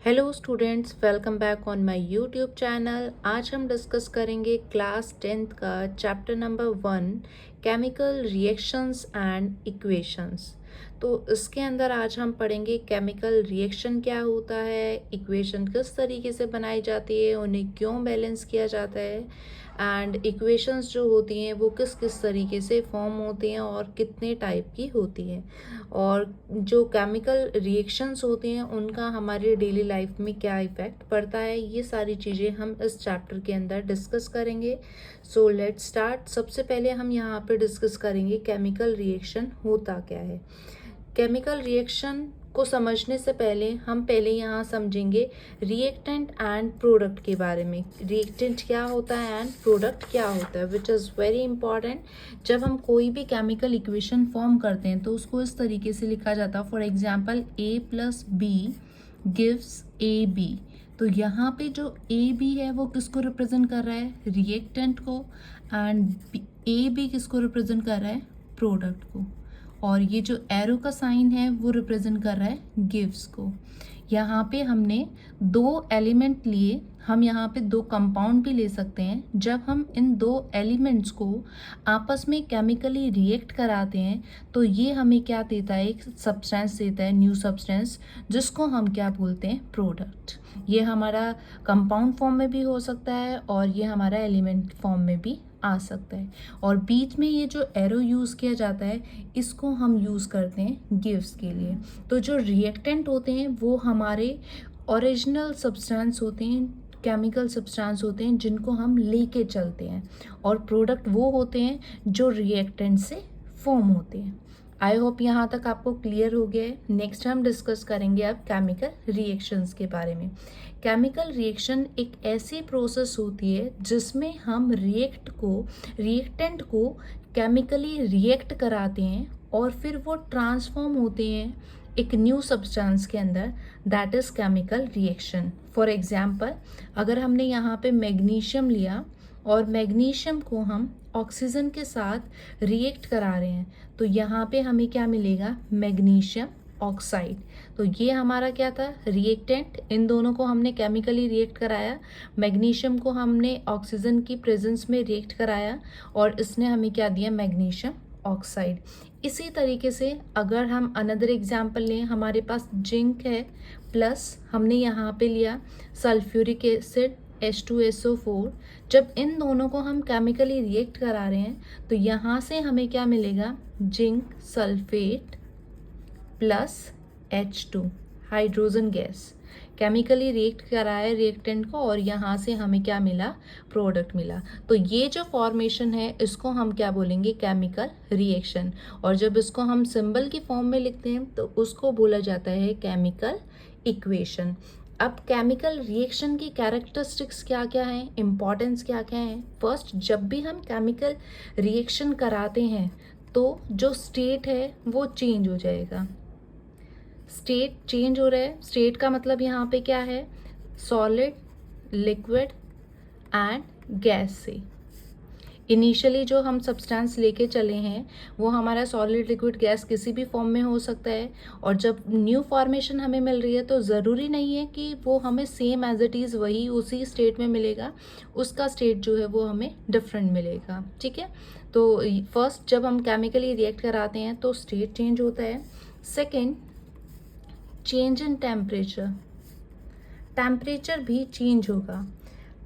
Hello students, welcome back on my YouTube channel. आज हम discuss करेंगे क्लास 10th का chapter number 1 chemical reactions and equations. तो इसके अंदर आज हम पढ़ेंगे केमिकल रिएक्शन क्या होता है, इक्वेशन किस तरीके से बनाई जाती है, उन्हें क्यों बैलेंस किया जाता है, एंड इक्वेशंस जो होती हैं वो किस किस तरीके से फॉर्म होती हैं और कितने टाइप की होती हैं, और जो केमिकल रिएक्शंस होती हैं उनका हमारी डेली लाइफ में क्या इफ़ेक्ट पड़ता है। ये सारी चीज़ें हम इस चैप्टर के अंदर डिस्कस करेंगे। So let's start. सबसे पहले हम यहाँ पे डिस्कस करेंगे केमिकल रिएक्शन होता क्या है। केमिकल रिएक्शन को समझने से पहले हम पहले यहाँ समझेंगे रिएक्टेंट एंड प्रोडक्ट के बारे में। रिएक्टेंट क्या होता है एंड प्रोडक्ट क्या होता है, विच इज़ वेरी इंपॉर्टेंट। जब हम कोई भी केमिकल इक्वेशन फॉर्म करते हैं तो उसको इस तरीके से लिखा जाता है। For example A+B gives AB। तो यहाँ पे जो AB है वो किसको रिप्रेजेंट कर रहा है, रिएक्टेंट को, एंड AB किसको रिप्रेजेंट कर रहा है, प्रोडक्ट को। और ये जो एरो का साइन है वो रिप्रेजेंट कर रहा है गिव्स को। यहाँ पे हमने दो एलिमेंट लिए, हम यहाँ पे दो कंपाउंड भी ले सकते हैं। जब हम इन दो एलिमेंट्स को आपस में केमिकली रिएक्ट कराते हैं तो ये हमें क्या देता है, एक सब्सटेंस देता है, न्यू सब्सटेंस, जिसको हम क्या बोलते हैं, प्रोडक्ट। ये हमारा कंपाउंड फॉर्म में भी हो सकता है और ये हमारा एलिमेंट फॉर्म में भी आ सकता है। और बीच में ये जो एरो यूज़ किया जाता है इसको हम यूज़ करते हैं गिव्स के लिए। तो जो रिएक्टेंट होते हैं वो हमारे ओरिजिनल सब्सटेंस होते हैं, केमिकल सब्सटेंस होते हैं जिनको हम लेके चलते हैं, और प्रोडक्ट वो होते हैं जो रिएक्टेंट से फॉर्म होते हैं। आई होप यहाँ तक आपको क्लियर हो गया है। नेक्स्ट हम डिस्कस करेंगे अब केमिकल रिएक्शंस के बारे में। केमिकल रिएक्शन एक ऐसी प्रोसेस होती है जिसमें हम रिएक्टेंट को केमिकली रिएक्ट कराते हैं और फिर वो ट्रांसफॉर्म होते हैं एक न्यू सब्सटेंस के अंदर, that is chemical reaction. For example, अगर हमने यहाँ पे मैग्नीशियम लिया और मैग्नीशियम को हम ऑक्सीजन के साथ रिएक्ट करा रहे हैं तो यहाँ पे हमें क्या मिलेगा, मैग्नीशियम ऑक्साइड। तो ये हमारा क्या था, रिएक्टेंट। इन दोनों को हमने केमिकली रिएक्ट कराया, मैग्नीशियम को हमने ऑक्सीजन की प्रेजेंस में रिएक्ट कराया और इसने हमें क्या दिया, मैग्नीशियम ऑक्साइड। इसी तरीके से अगर हम अनदर एग्जांपल लें, हमारे पास जिंक है प्लस हमने यहाँ पे लिया सल्फ्यूरिक एसिड H2SO4। जब इन दोनों को हम केमिकली रिएक्ट करा रहे हैं तो यहाँ से हमें क्या मिलेगा, zinc sulphate plus H2 hydrogen gas. Chemically react कराया रिएक्टेंट को और यहाँ से हमें क्या मिला, प्रोडक्ट मिला। तो ये जो फॉर्मेशन है इसको हम क्या बोलेंगे, केमिकल रिएक्शन। और जब इसको हम सिंबल की फॉर्म में लिखते हैं तो उसको बोला जाता है केमिकल इक्वेशन। अब केमिकल रिएक्शन की कैरेक्टरिस्टिक्स क्या क्या हैं, इंपॉर्टेंस क्या क्या है। फर्स्ट, जब भी हम केमिकल रिएक्शन कराते हैं तो जो स्टेट है वो चेंज हो जाएगा। स्टेट चेंज हो रहा है, स्टेट का मतलब यहाँ पे क्या है, सॉलिड, लिक्विड एंड गैस से। इनिशियली जो हम सब्सटेंस लेके चले हैं वो हमारा सॉलिड, लिक्विड, गैस किसी भी फॉर्म में हो सकता है। और जब न्यू फॉर्मेशन हमें मिल रही है तो ज़रूरी नहीं है कि वो हमें सेम एज इट इज़ वही उसी स्टेट में मिलेगा, उसका स्टेट जो है वो हमें डिफरेंट मिलेगा। ठीक है, तो फर्स्ट जब हम केमिकली रिएक्ट कराते हैं तो स्टेट चेंज होता है। Second, change in temperature, temperature भी चेंज होगा।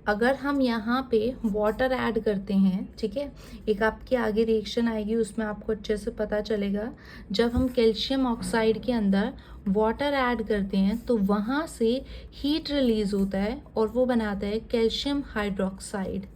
अगर हम यहाँ पे वाटर ऐड करते हैं, ठीक है, एक आपकी आगे रिएक्शन आएगी उसमें आपको अच्छे से पता चलेगा। जब हम कैल्शियम ऑक्साइड के अंदर वाटर ऐड करते हैं तो वहाँ से हीट रिलीज होता है और वो बनाता है कैल्शियम हाइड्रोक्साइड।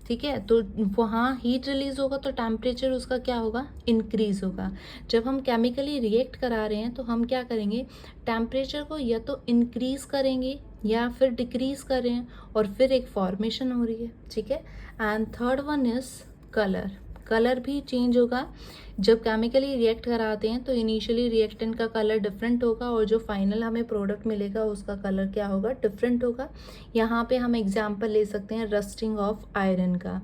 ठीक है, तो वहाँ हीट रिलीज होगा तो टेम्परेचर उसका क्या होगा, इंक्रीज होगा। जब हम केमिकली रिएक्ट करा रहे हैं तो हम क्या करेंगे, टेम्परेचर को या तो इंक्रीज करेंगे या फिर डिक्रीज कर रहे हैं और फिर एक फॉर्मेशन हो रही है। ठीक है, and third one is colour, colour भी चेंज होगा। जब केमिकली रिएक्ट कराते हैं तो इनिशियली रिएक्टेंट का कलर डिफरेंट होगा और जो फाइनल हमें प्रोडक्ट मिलेगा उसका कलर क्या होगा, डिफरेंट होगा। यहाँ पे हम एग्जांपल ले सकते हैं रस्टिंग ऑफ आयरन का।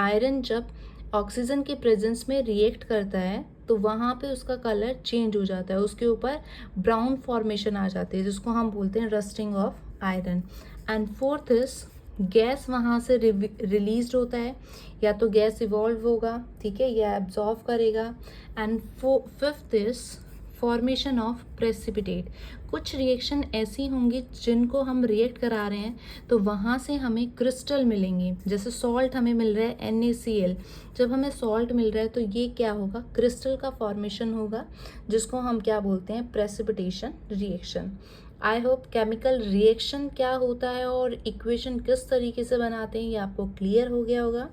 आयरन जब ऑक्सीजन के प्रेजेंस में रिएक्ट करता है तो वहाँ पे उसका कलर चेंज हो जाता है, उसके ऊपर ब्राउन फॉर्मेशन आ जाती है जिसको हम बोलते हैं rusting of iron. And fourth is gas वहाँ से रिलीज होता है, या तो गैस इवॉल्व होगा, ठीक है, या एब्जॉर्व करेगा। And fifth is formation of precipitate. कुछ रिएक्शन ऐसी होंगी जिनको हम रिएक्ट करा रहे हैं तो वहाँ से हमें क्रिस्टल मिलेंगे। जैसे सॉल्ट हमें मिल रहा है NaCl, जब हमें सॉल्ट मिल रहा है तो ये क्या होगा, क्रिस्टल का फॉर्मेशन होगा, जिसको हम क्या बोलते हैं, precipitation reaction. I hope chemical reaction क्या होता है और इक्वेशन किस तरीके से बनाते हैं ये आपको क्लियर हो गया होगा।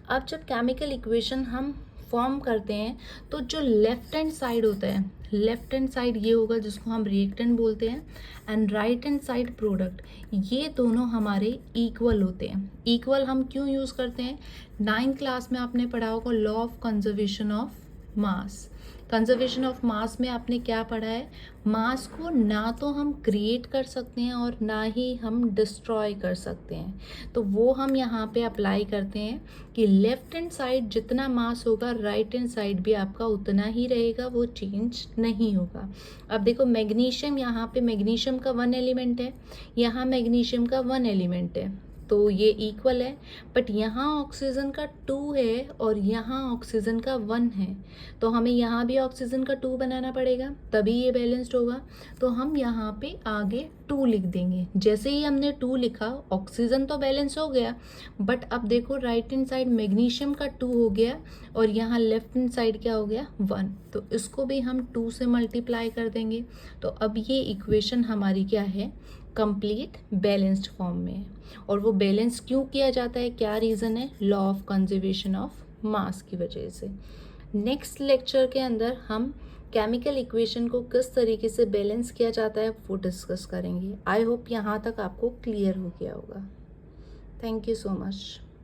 अब जब केमिकल इक्वेशन हम फॉर्म करते हैं तो जो लेफ्ट हैंड साइड होता है, लेफ्ट हैंड साइड ये होगा जिसको हम रिएक्टेंट बोलते हैं, and right hand side product, ये दोनों हमारे इक्वल होते हैं। इक्वल हम क्यों यूज़ करते हैं, 9th क्लास में आपने पढ़ा होगा law of conservation of mass. Conservation of mass में आपने क्या पढ़ा है, मास को ना तो हम क्रिएट कर सकते हैं और ना ही हम डिस्ट्रॉय कर सकते हैं। तो वो हम यहाँ पे अप्लाई करते हैं कि लेफ्ट हैंड साइड जितना मास होगा राइट हैंड साइड भी आपका उतना ही रहेगा, वो चेंज नहीं होगा। अब देखो मैग्नीशियम, यहाँ पे मैग्नीशियम का 1 एलिमेंट है, यहाँ मैग्नीशियम का 1 एलिमेंट है, तो ये इक्वल है। बट यहाँ ऑक्सीजन का 2 है और यहाँ ऑक्सीजन का 1 है, तो हमें यहाँ भी ऑक्सीजन का 2 बनाना पड़ेगा तभी ये बैलेंस्ड होगा। तो हम यहाँ पे आगे 2 लिख देंगे। जैसे ही हमने 2 लिखा, ऑक्सीजन तो बैलेंस हो गया, बट अब देखो राइट हैंड साइड मैग्नीशियम का 2 हो गया और यहाँ लेफ्ट हैंड साइड क्या हो गया, 1, तो इसको भी हम 2 से मल्टीप्लाई कर देंगे। तो अब ये इक्वेशन हमारी क्या है, कंप्लीट बैलेंस्ड फॉर्म में है। और वो बैलेंस क्यों किया जाता है, क्या रीज़न है, law of conservation of mass की वजह से। नेक्स्ट लेक्चर के अंदर हम केमिकल इक्वेशन को किस तरीके से बैलेंस किया जाता है वो डिस्कस करेंगे। आई होप यहाँ तक आपको क्लियर हो गया होगा। Thank you so much.